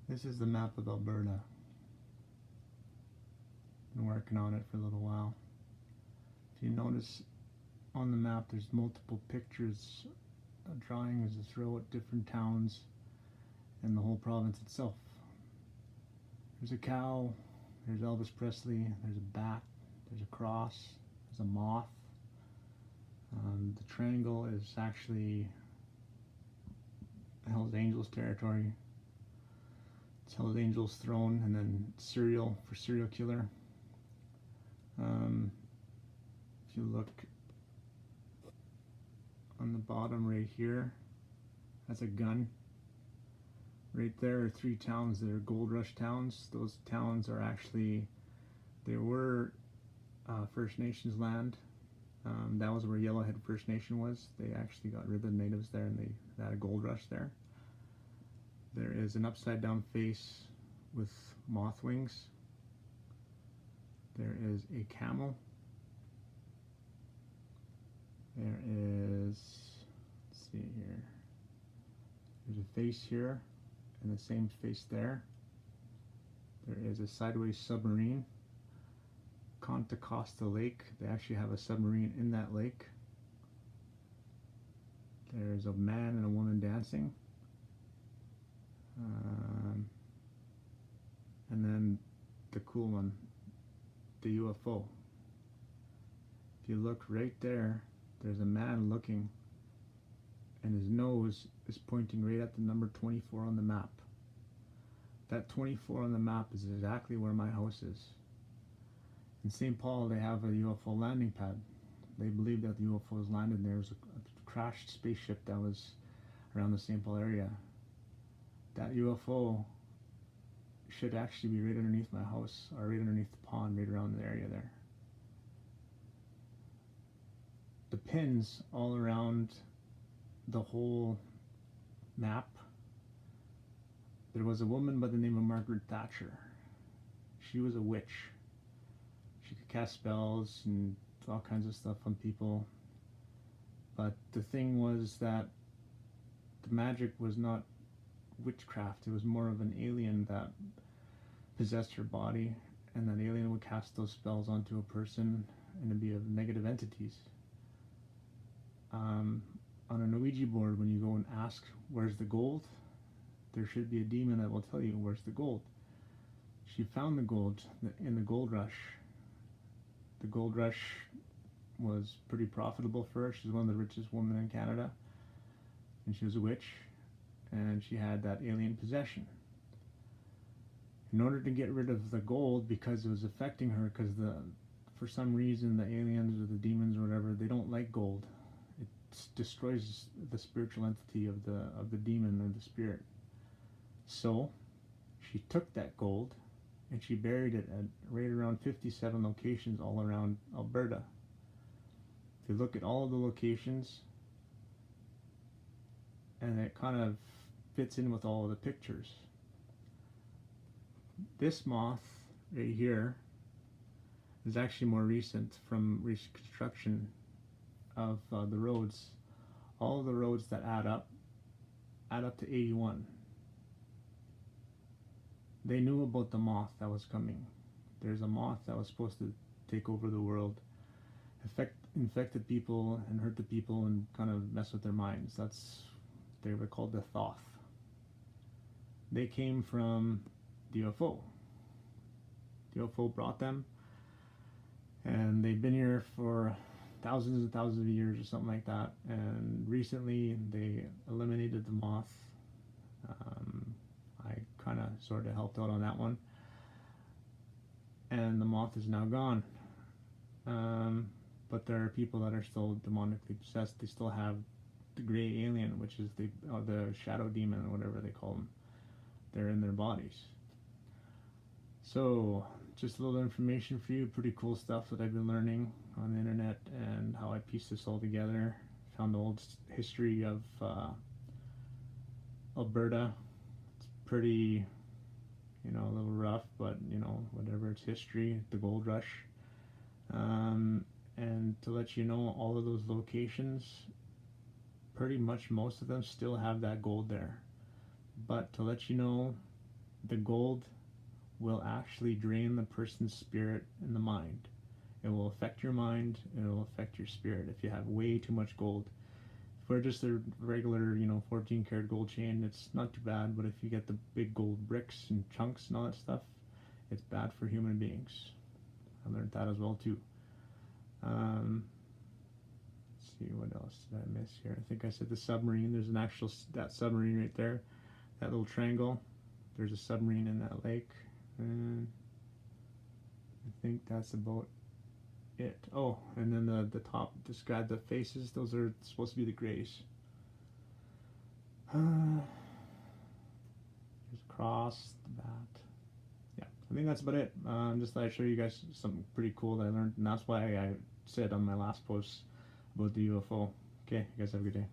This is the map of Alberta. Been working on it for a little while. If you notice on the map, there's multiple pictures, drawings throughout different towns and the whole province itself. There's a cow, there's Elvis Presley, there's a bat, there's a cross, there's a moth. The triangle is actually Hell's Angels territory. It's Hell's Angels throne, and then serial for serial killer. If you look on the bottom right here, that's a gun. Right there are 3 towns that are gold rush towns. Those towns are actually, they were First Nations land. That was where Yellowhead First Nation was. They actually got rid of the natives there, and they had a gold rush there. There is an upside down face with moth wings. There is a camel. There is, let's see here, there's a face here and the same face there. There is a sideways submarine. Contra Costa Lake, they actually have a submarine in that lake. There's a man and a woman dancing. And then the cool one, the UFO. If you look right there, there's a man looking, and his nose is pointing right at the number 24 on the map. That 24 on the map is exactly where my house is. In St. Paul, they have a UFO landing pad. They believe that the UFO has landed there. There was a crashed spaceship that was around the St. Paul area. That UFO should actually be right underneath my house, or right underneath the pond, right around the area there. The pins all around the whole map, there was a woman by the name of Margaret Thatcher. She was a witch. She could cast spells and all kinds of stuff on people. But the thing was that the magic was not witchcraft. It was more of an alien that possessed her body, and that alien would cast those spells onto a person, and it'd be of negative entities. On an Ouija board, when you go and ask where's the gold, there should be a demon that will tell you where's the gold. She found the gold in the gold rush. The gold rush was pretty profitable for her. She's one of the richest women in Canada, and she was a witch, and she had that alien possession. In order to get rid of the gold, because it was affecting her, because for some reason the aliens or the demons or whatever, they don't like gold. It destroys the spiritual entity of the demon or the spirit. So she took that gold and she buried it at right around 57 locations all around Alberta. If you look at all of the locations, and it kind of fits in with all of the pictures. This moth right here is actually more recent, from reconstruction of the roads. All of the roads that add up to 81. They knew about the moth that was coming. There's a moth that was supposed to take over the world, infected people and hurt the people and kind of mess with their minds. They were called the Thoth. They came from the UFO. The UFO brought them, and they've been here for thousands and thousands of years or something like that. And recently they eliminated the moth. I kind of sort of helped out on that one, and the moth is now gone. But there are people that are still demonically possessed. They still have the gray alien, which is the shadow demon or whatever they call them. They're in their bodies. So just a little information for you, pretty cool stuff that I've been learning on the internet, and how I pieced this all together. Found the old history of Alberta. It's pretty, a little rough, but whatever, it's history, the gold rush. And to let you know, all of those locations, pretty much most of them still have that gold there. But to let you know, the gold will actually drain the person's spirit and the mind. It will affect your mind, and it will affect your spirit if you have way too much gold. For just a regular, 14 karat gold chain, it's not too bad, but if you get the big gold bricks and chunks and all that stuff, it's bad for human beings. I learned that as well too. Let's see, what else did I miss here? I think I said the submarine. There's an actual, that submarine right there, that little triangle. There's a submarine in that lake. And I think that's about it. Oh, and then the top described the faces. Those are supposed to be the grays. There's a cross, the bat. Yeah, I think that's about it. Just thought I'd show you guys something pretty cool that I learned, and that's why I said on my last post about the UFO. Okay, you guys have a good day.